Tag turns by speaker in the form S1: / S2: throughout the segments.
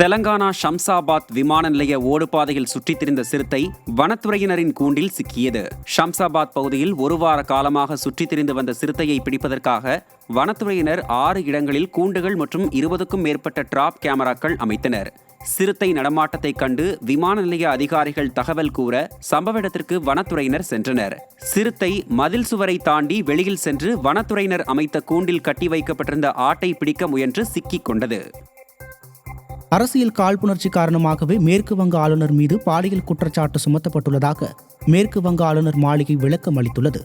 S1: தெலங்கானா ஷம்சாபாத் விமான நிலைய ஓடுபாதையில் சுற்றித் திரிந்த சிறுத்தை வனத்துறையினரின் கூண்டில் சிக்கியது. ஷம்சாபாத் பகுதியில் ஒரு வார காலமாக சுற்றித் திரிந்து வந்த சிறுத்தையை பிடிப்பதற்காக வனத்துறையினர் 6 இடங்களில் கூண்டுகள் மற்றும் 20க்கும் மேற்பட்ட டிராப் கேமராக்கள் அமைத்தனர். சிறுத்தை நடமாட்டத்தை கண்டு விமான நிலைய அதிகாரிகள் தகவல் கூற சம்பவ இடத்திற்கு வனத்துறையினர் சென்றனர். சிறுத்தை மதில் சுவரை தாண்டி வெளியில் சென்று வனத்துறையினர் அமைத்த கூண்டில் கட்டி வைக்கப்பட்டிருந்த ஆட்டை பிடிக்க முயன்று சிக்கிக் கொண்டது.
S2: அரசியல் காழ்ப்புணர்ச்சி காரணமாகவே மேற்கு வங்க ஆளுநர் மீது பாலியல் குற்றச்சாட்டு சுமத்தப்பட்டுள்ளதாக மேற்கு வங்க ஆளுநர் மாளிகை விளக்கம் அளித்துள்ளது.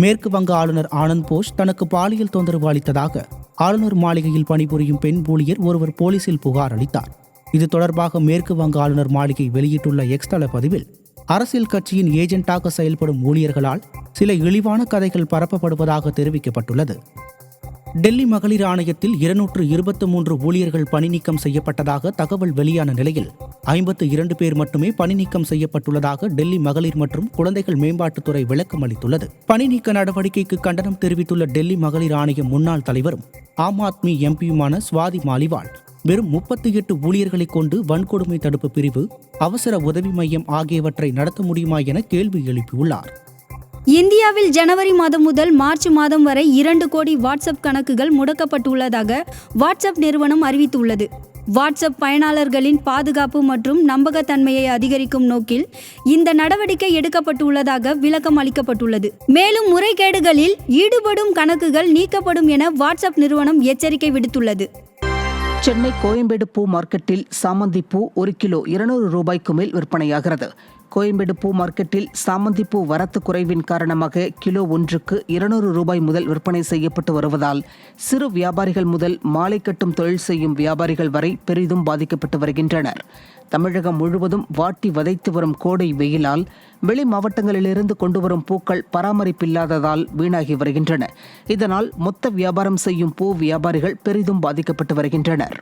S2: மேற்கு வங்க ஆளுநர் ஆனந்த் போஸ் தனக்கு பாலியல் தொந்தரவு அளித்ததாக ஆளுநர் மாளிகையில் பணிபுரியும் பெண் ஊழியர் ஒருவர் போலீசில் புகார் அளித்தார். இது தொடர்பாக மேற்கு வங்க ஆளுநர் மாளிகை வெளியிட்டுள்ள எக்ஸ் தள பதிவில், அரசியல் கட்சியின் ஏஜென்ட்டாக செயல்படும் ஊழியர்களால் சில இழிவான கதைகள் பரப்பப்படுவதாக தெரிவிக்கப்பட்டுள்ளது. டெல்லி மகளிர் ஆணையத்தில் 223 ஊழியர்கள் பணி நீக்கம் செய்யப்பட்டதாக தகவல் வெளியான நிலையில் 52 பேர் மட்டுமே பணி நீக்கம் செய்யப்பட்டுள்ளதாக டெல்லி மகளிர் மற்றும் குழந்தைகள் மேம்பாட்டுத்துறை விளக்கம் அளித்துள்ளது. பணி நீக்க நடவடிக்கைக்கு கண்டனம் தெரிவித்துள்ள டெல்லி மகளிர் ஆணைய முன்னாள் தலைவரும் ஆம் ஆத்மி எம்பியுமான ஸ்வாதி மாலிவால், வெறும் 38 ஊழியர்களை கொண்டு வன்கொடுமை தடுப்பு பிரிவு, அவசர உதவி மையம் ஆகியவற்றை நடத்த முடியுமா என கேள்வி எழுப்பியுள்ளார்.
S3: இந்தியாவில் ஜனவரி மாதம் முதல் மார்ச் மாதம் வரை 2 கோடி வாட்ஸ்அப் கணக்குகள் முடக்கப்பட்டுள்ளதாக வாட்ஸ்அப் நிறுவனம் அறிவித்துள்ளது. வாட்ஸ்அப் பயனாளர்களின் பாதுகாப்பு மற்றும் நம்பகத்தன்மையை அதிகரிக்கும் நோக்கில் இந்த நடவடிக்கை எடுக்கப்பட்டுள்ளதாக விளக்கம் அளிக்கப்பட்டுள்ளது. மேலும் முறைகேடுகளில் ஈடுபடும் கணக்குகள் நீக்கப்படும் என வாட்ஸ்அப் நிறுவனம் எச்சரிக்கை விடுத்துள்ளது.
S4: சென்னை கோயம்பேடு பூ மார்க்கெட்டில் சாமந்தி பூ 1 கிலோ 200 ரூபாய்க்கு மேல் விற்பனையாகிறது. கோயம்பேடு பூ மார்க்கெட்டில் சாமந்தி பூ வரத்து குறைவின் காரணமாக கிலோ ஒன்றுக்கு 200 ரூபாய் முதல் விற்பனை செய்யப்பட்டு வருவதால் சிறு வியாபாரிகள் முதல் மாலை கட்டும் தொழில் செய்யும் வியாபாரிகள் வரை பெரிதும் பாதிக்கப்பட்டு வருகின்றனர். தமிழகம் முழுவதும் வாட்டி வதைத்து வரும் கோடை வெயிலால் வெளி மாவட்டங்களிலிருந்து கொண்டு வரும் பூக்கள் பராமரிப்பில்லாததால் வீணாகி வருகின்றன. இதனால் மொத்த வியாபாரம் செய்யும் பூ வியாபாரிகள் பெரிதும் பாதிக்கப்பட்டு வருகின்றனர்.